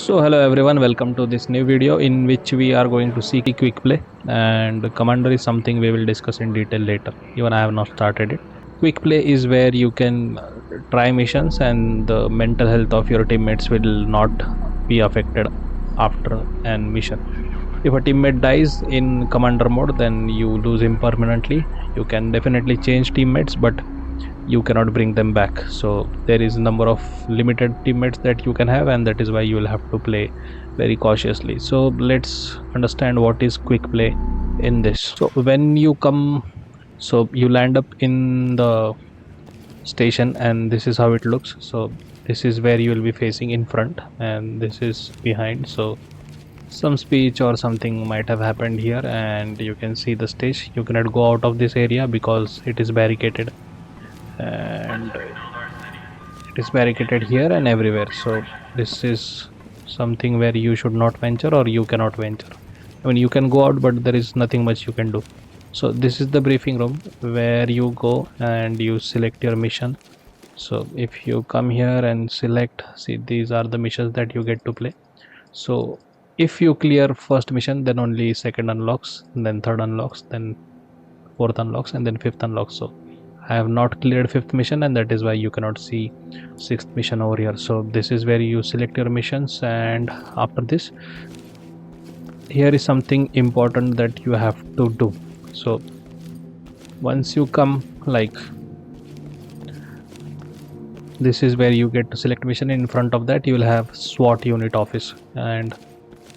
So hello everyone, welcome to this new video in which we are going to see quick play, and commander is something we will discuss in detail later. Even I have not started it. Quick play is where you can try missions and the mental health of your teammates will not be affected after an mission. If a teammate dies in commander mode, then you lose him permanently. You can definitely change teammates, but you cannot bring them back. So there is a number of limited teammates that you can have, and that is why you will have to play very cautiously. So let's understand what is quick play in this. So when you come, so you land up in the station and this is how it looks. So this is where you will be facing in front and this is behind. So some speech or something might have happened here, and you can see the stage. You cannot go out of this area because it is barricaded, and it is barricaded here and everywhere. So this is something where you should not venture, or you cannot venture. I mean, you can go out, but there is nothing much you can do. So this is the briefing room where you go and you select your mission. So if you come here and select, see, these are the missions that you get to play. So if you clear first mission, then only second unlocks, then third unlocks, then fourth unlocks, and then fifth unlocks. So I have not cleared fifth mission, and that is why you cannot see sixth mission over here. So this is where you select your missions, and after this, here is something important that you have to do. So once you come, like, this is where you get to select mission. In front of that you will have SWAT unit office, and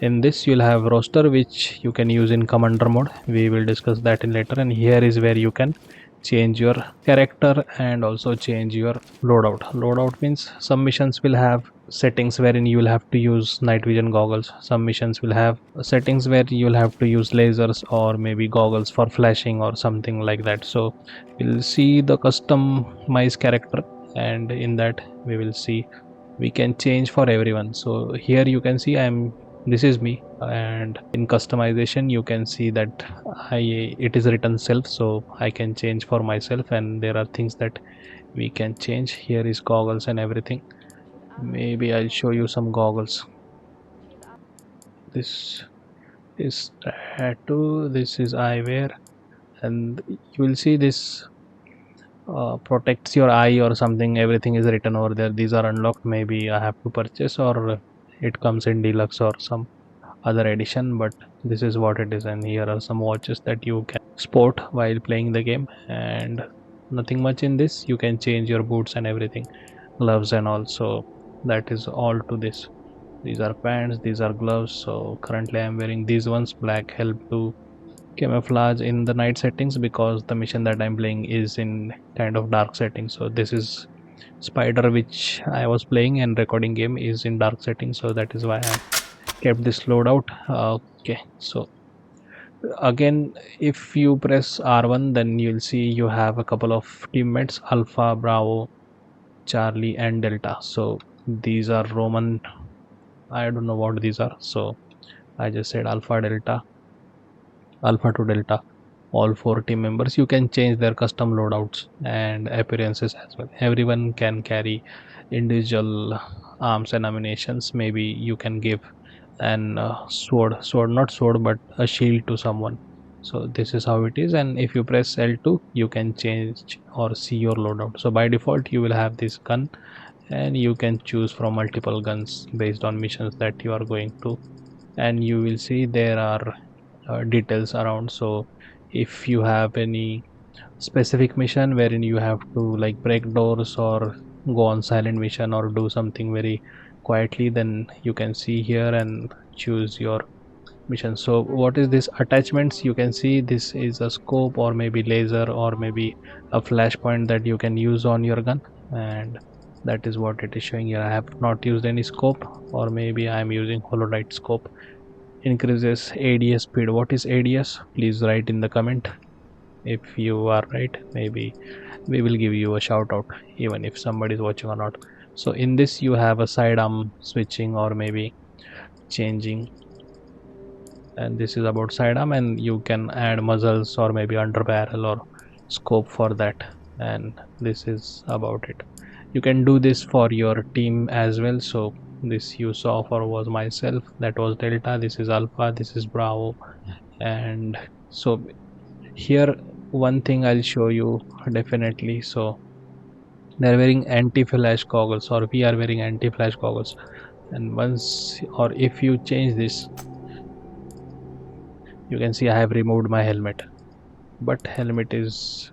in this you will have roster, which you can use in commander mode. We will discuss that in later. And here is where you can change your character and also change your loadout means some missions will have settings wherein you will have to use night vision goggles. Some missions will have settings where you will have to use lasers or maybe goggles for flashing or something like that. So we'll see the customized character, and in that we will see we can change for everyone. So here you can see this is me, and in customization you can see that it is written self, so I can change for myself, and there are things that we can change. Here is goggles and everything. Maybe I'll show you some goggles. This is tattoo, this is eyewear, and you will see this protects your eye or something. Everything is written over there. These are unlocked. Maybe I have to purchase, or it comes in deluxe or some other edition, but this is what it is. And here are some watches that you can sport while playing the game, and nothing much in this. You can change your boots and everything, gloves and all. So that is all to this. These are pants, these are gloves. So currently I am wearing these ones. Black help to camouflage in the night settings, because the mission that I'm playing is in kind of dark settings. So this is Spider, which I was playing and recording game is in dark settings, so that is why I kept this loadout. Okay, so again, if you press R1, then you'll see you have a couple of teammates: Alpha, Bravo, Charlie and Delta. So these are Roman, I don't know what these are, so I just said Alpha to Delta, all 4 team members. You can change their custom loadouts and appearances as well. Everyone can carry individual arms and ammunitions. Maybe you can give an not sword, but a shield to someone. So this is how it is. And if you press L2, you can change or see your loadout. So by default you will have this gun, and you can choose from multiple guns based on missions that you are going to, and you will see there are details around. So if you have any specific mission wherein you have to like break doors or go on silent mission or do something very quietly, then you can see here and choose your mission. So what is this attachments? You can see this is a scope or maybe laser or maybe a flashpoint that you can use on your gun, and that is what it is showing here. I have not used any scope, or maybe I am using hololite scope. Increases ADS speed. What is ADS? Please write in the comment. If you are right, maybe we will give you a shout out, even if somebody is watching or not. So in this you have a sidearm switching or maybe changing, and this is about sidearm, and you can add muzzles or maybe under barrel or scope for that, and this is about it. You can do this for your team as well. So This you saw for was myself, that was Delta, this is Alpha, this is Bravo. And so here one thing I'll show you definitely. So they're wearing anti-flash goggles, or we are wearing anti-flash goggles, and once or if you change this, you can see I have removed my helmet, but helmet is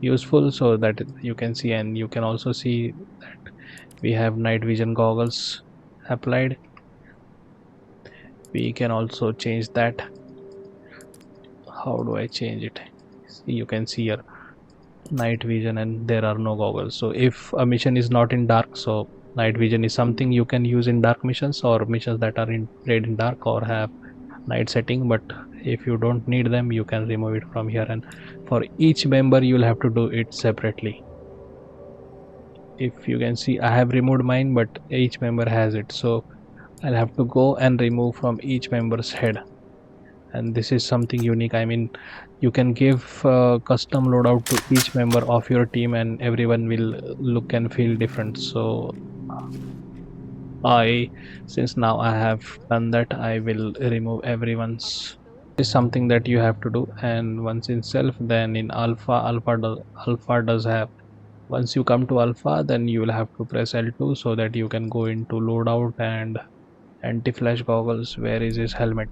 useful so that you can see, and you can also see that we have night vision goggles applied. We can also change that. How do I change it? You can see here night vision, and there are no goggles. So if a mission is not in dark, so night vision is something you can use in dark missions or missions that are played in dark or have night setting. But if you don't need them, you can remove it from here, and for each member you will have to do it separately. If you can see, I have removed mine, but each member has it, so I'll have to go and remove from each member's head. And this is something unique. I mean, you can give custom loadout to each member of your team, and everyone will look and feel different. So since now I have done that, I will remove everyone's. This is something that you have to do, and once in self, then in alpha does have. Once you come to alpha, then you will have to press L2 so that you can go into loadout and anti-flash goggles. Where is his helmet?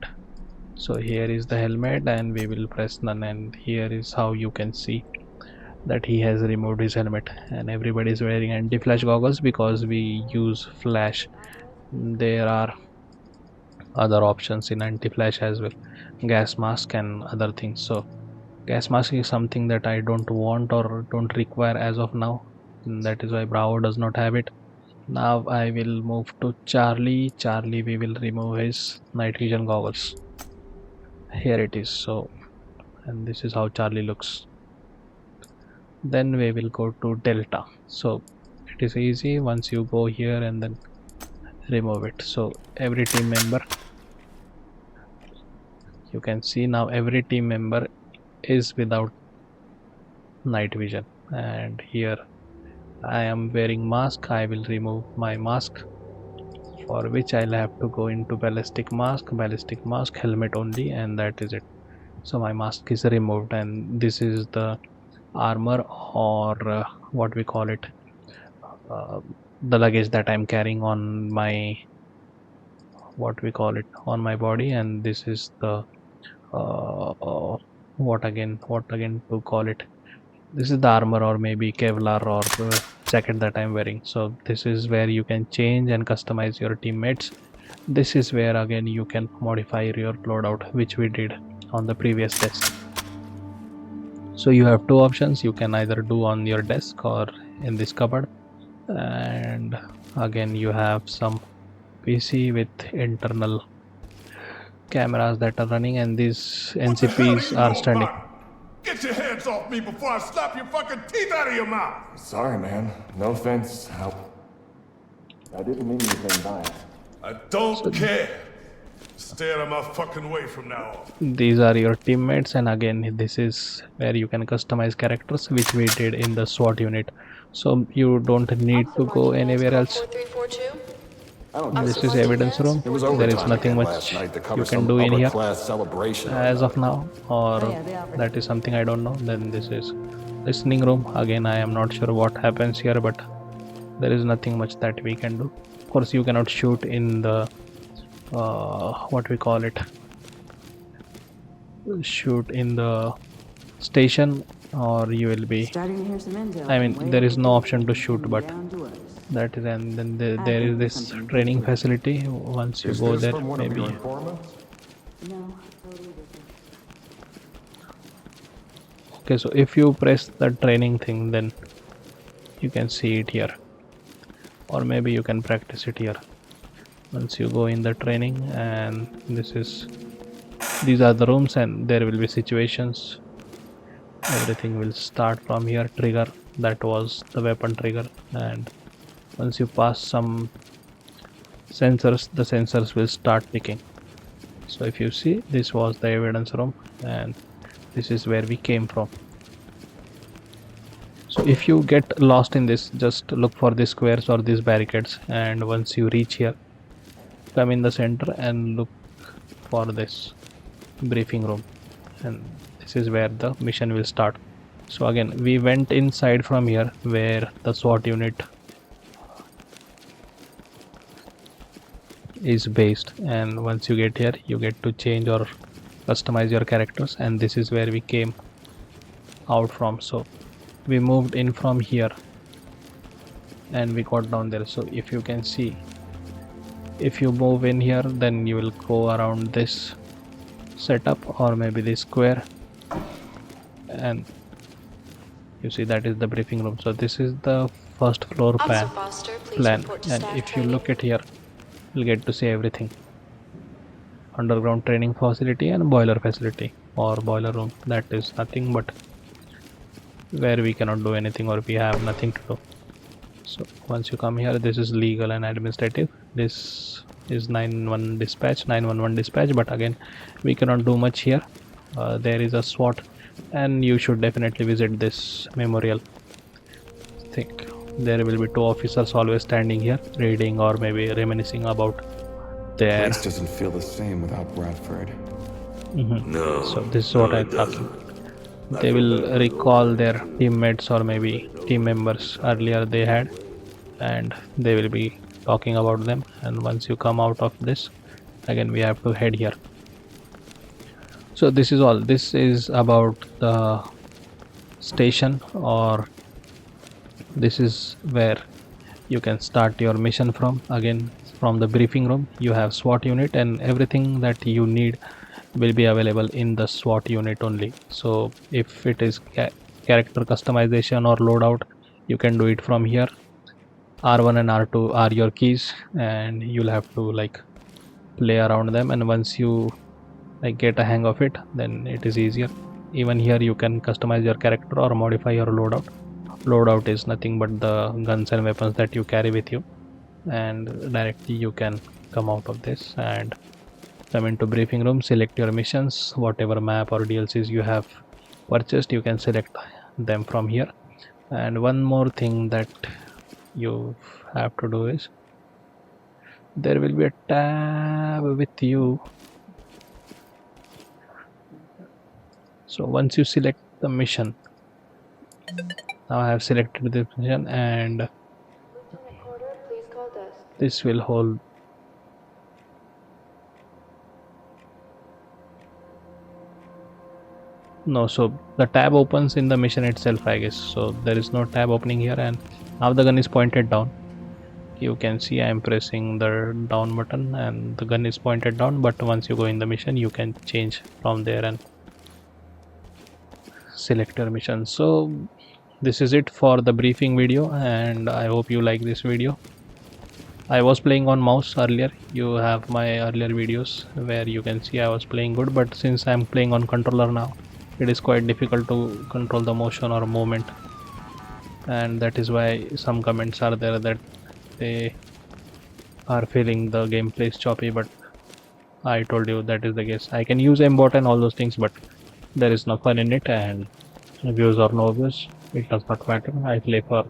So here is the helmet, and we will press none, and here is how you can see that he has removed his helmet, and everybody is wearing anti-flash goggles because we use flash. There are other options in anti-flash as well, gas mask and other things. So gas mask is something that I don't want or don't require as of now, and that is why Bravo does not have it. Now I will move to Charlie. We will remove his night vision goggles. Here it is. So, and this is how Charlie looks. Then we will go to Delta. So it is easy. Once you go here and then remove it, so every team member, you can see now every team member is without night vision. And here I am wearing mask. I will remove my mask, for which I'll have to go into ballistic mask, helmet only, and that is it. So my mask is removed, and this is the armor, or what we call it, the luggage that I'm carrying on my, what we call it, on my body. And this is the what again to call it, this is the armor, or maybe Kevlar, or jacket that I'm wearing. So this is where you can change and customize your teammates. This is where again you can modify your loadout, which we did on the previous test. So you have two options. You can either do on your desk or in this cupboard, and again you have some PC with internal cameras that are running, and these NCPs are standing. Get your hands off me before I slap your fucking teeth out of your mouth! Sorry, man. No offense. I didn't mean anything by it. I don't care. Stay out of my fucking way from now on. These are your teammates, and again this is where you can customize characters, which we did in the SWAT unit. So you don't need to go anywhere else. This is evidence room. There is nothing much you can do in here as of now, or that is something I don't know. Then this is listening room. Again, I am not sure what happens here, but there is nothing much that we can do. Of course, you cannot shoot in the what we call it, shoot in the station, or you will be, I mean, there is no option to shoot, but that is, and then there is this training facility. Once you go there, maybe. Okay, so if you press the training thing, then you can see it here, or maybe you can practice it here. Once you go in the training, and these are the rooms, and there will be situations. Everything will start from here. Trigger, that was the weapon trigger, and once you pass some sensors, the sensors will start picking. So if you see, this was the evidence room, and this is where we came from. So if you get lost in this, just look for these squares or these barricades, and once you reach here, come in the center and look for this briefing room, and this is where the mission will start. So again, we went inside from here where the SWAT unit is based, and once you get here you get to change or customize your characters, and this is where we came out from. So we moved in from here and we got down there. So if you can see, if you move in here, then you will go around this setup or maybe this square, and you see that is the briefing room. So this is the first floor plan, and if you look at here, you'll get to see everything: underground training facility and boiler facility or boiler room. That is nothing but where we cannot do anything or we have nothing to do. So once you come here, this is legal and administrative. This is 911 dispatch, but again we cannot do much here. There is a SWAT, and you should definitely visit this memorial. I think there will be 2 officers always standing here reading or maybe reminiscing about their Place doesn't feel the same without Bradford. No. So this is what I'm talking. They will recall their teammates or maybe team members earlier they had, and they will be talking about them. And once you come out of this, again we have to head here. So this is all. This is about the station, or this is where you can start your mission from. Again, from the briefing room you have SWAT unit, and everything that you need will be available in the SWAT unit only. So if it is character customization or loadout, you can do it from here. R1 and R2 are your keys, and you'll have to like play around them, and once you like get a hang of it, then it is easier. Even here you can customize your character or modify your loadout. Loadout is nothing but the guns and weapons that you carry with you, and directly you can come out of this and come into briefing room, select your missions, whatever map or DLCs you have purchased, you can select them from here. And one more thing that you have to do is, there will be a tab with you. So once you select the mission, now I have selected this mission, and this will hold. No, so the tab opens in the mission itself, I guess. So there is no tab opening here, and now the gun is pointed down. You can see I am pressing the down button and the gun is pointed down, but once you go in the mission, you can change from there and select your mission. So this is it for the briefing video, and I hope you like this video. I was playing on mouse earlier. You have my earlier videos where you can see I was playing good, but since I am playing on controller now, it is quite difficult to control the motion or movement, and that is why some comments are there that they are feeling the gameplay is choppy. But I told you that is the case. I can use aimbot and all those things, but there is no fun in it, and views or no views, it does not matter. I play for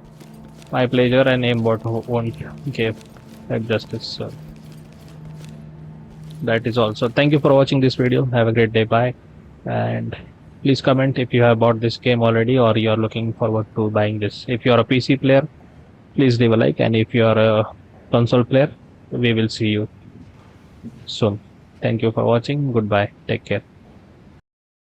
my pleasure, and aimbot won't give that justice. So that is all. So thank you for watching this video. Have a great day. Bye. And please comment if you have bought this game already or you are looking forward to buying this. If you are a PC player, please leave a like, and if you are a console player, we will see you soon. Thank you for watching. Goodbye. Take care.